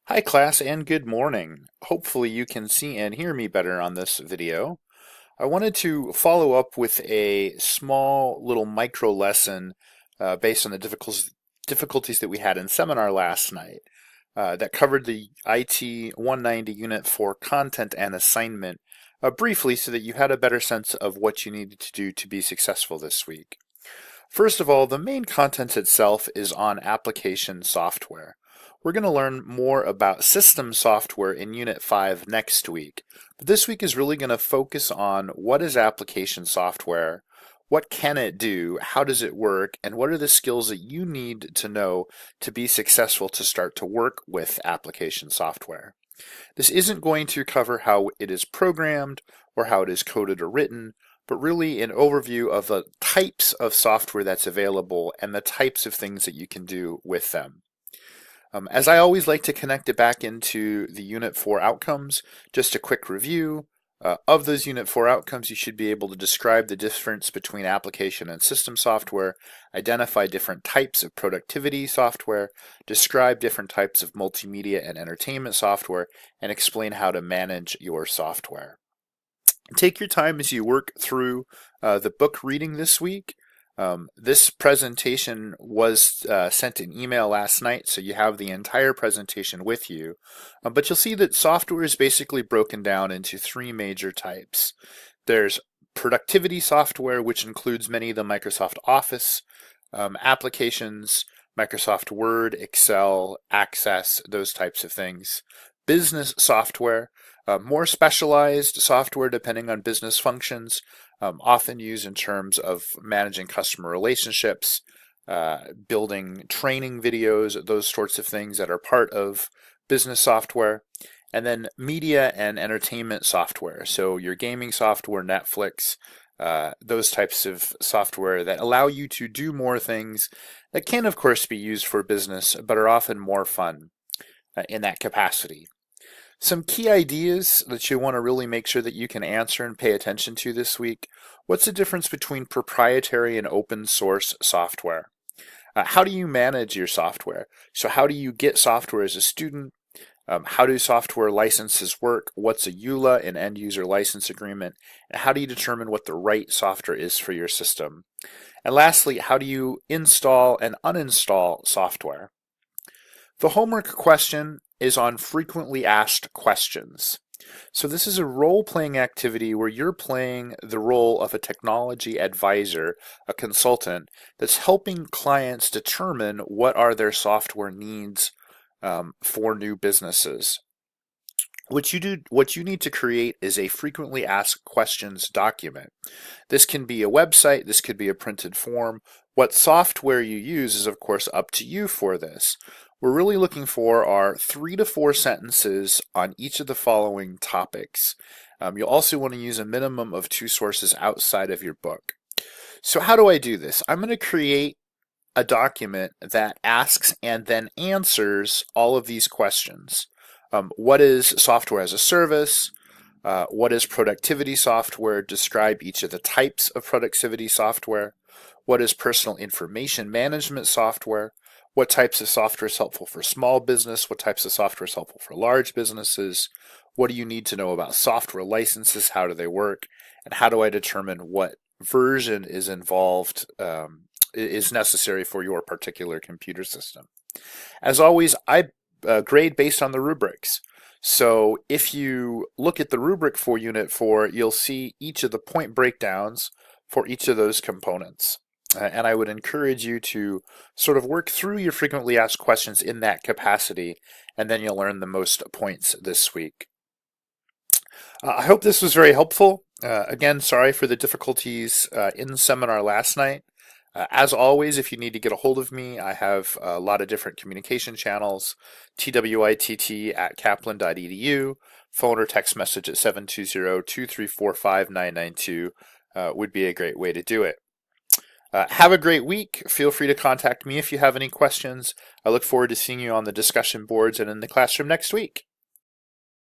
Hi class and good morning. Hopefully you can see and hear me better on this video. I wanted to follow up with a small little micro lesson based on the difficulties that we had in seminar last night that covered the IT190 Unit 4 content and assignment briefly so that you had a better sense of what you needed to do to be successful this week. First of all, the main content itself is on application software. We're going to learn more about system software in Unit 5 next week. But this week is really going to focus on what is application software, what can it do, how does it work, and what are the skills that you need to know to be successful to start to work with application software. This isn't going to cover how it is programmed or how it is coded or written, but really an overview of the types of software that's available and the types of things that you can do with them. As I always like to connect it back into the Unit 4 outcomes, just a quick review. Of those Unit 4 outcomes, you should be able to describe the difference between application and system software, identify different types of productivity software, describe different types of multimedia and entertainment software, and explain how to manage your software. Take your time as you work through the book reading this week. This presentation was sent an email last night, so you have the entire presentation with you. But you'll see that software is basically broken down into three major types. There's productivity software, which includes many of the Microsoft Office applications, Microsoft Word, Excel, Access, those types of things. Business software, more specialized software depending on business functions, often used in terms of managing customer relationships, building training videos, those sorts of things that are part of business software. And then media and entertainment software, so your gaming software, Netflix, those types of software that allow you to do more things that can, of course, be used for business, but are often more fun in that capacity. Some key ideas that you want to really make sure that you can answer and pay attention to this week. What's the difference between proprietary and open source software? How do you manage your software? So how do you get software as a student? How do software licenses work? What's a EULA, an end user license agreement? And how do you determine what the right software is for your system? And lastly, how do you install and uninstall software? The homework question is on frequently asked questions. So this is a role-playing activity where you're playing the role of a technology advisor, a consultant, that's helping clients determine what are their software needs for new businesses. What you need to create is a frequently asked questions document. This can be a website, this could be a printed form. What software you use is of course up to you for this. We're really looking for are 3 to 4 sentences on each of the following topics. You'll also want to use a minimum of 2 sources outside of your book. So how do I do this? I'm going to create a document that asks and then answers all of these questions. What is software as a service? What is productivity software? Describe each of the types of productivity software. What is personal information management software? What types of software is helpful for small business? What types of software is helpful for large businesses? What do you need to know about software licenses? How do they work? And how do I determine what version is involved, is necessary for your particular computer system? As always, I grade based on the rubrics. So if you look at the rubric for Unit 4, you'll see each of the point breakdowns for each of those components. And I would encourage you to sort of work through your frequently asked questions in that capacity, and then you'll earn the most points this week. I hope this was very helpful. Again, sorry for the difficulties in the seminar last night. As always, if you need to get a hold of me, I have a lot of different communication channels, twitt@kaplan.edu, phone or text message at 720-234-5992 would be a great way to do it. Have a great week. Feel free to contact me if you have any questions. I look forward to seeing you on the discussion boards and in the classroom next week.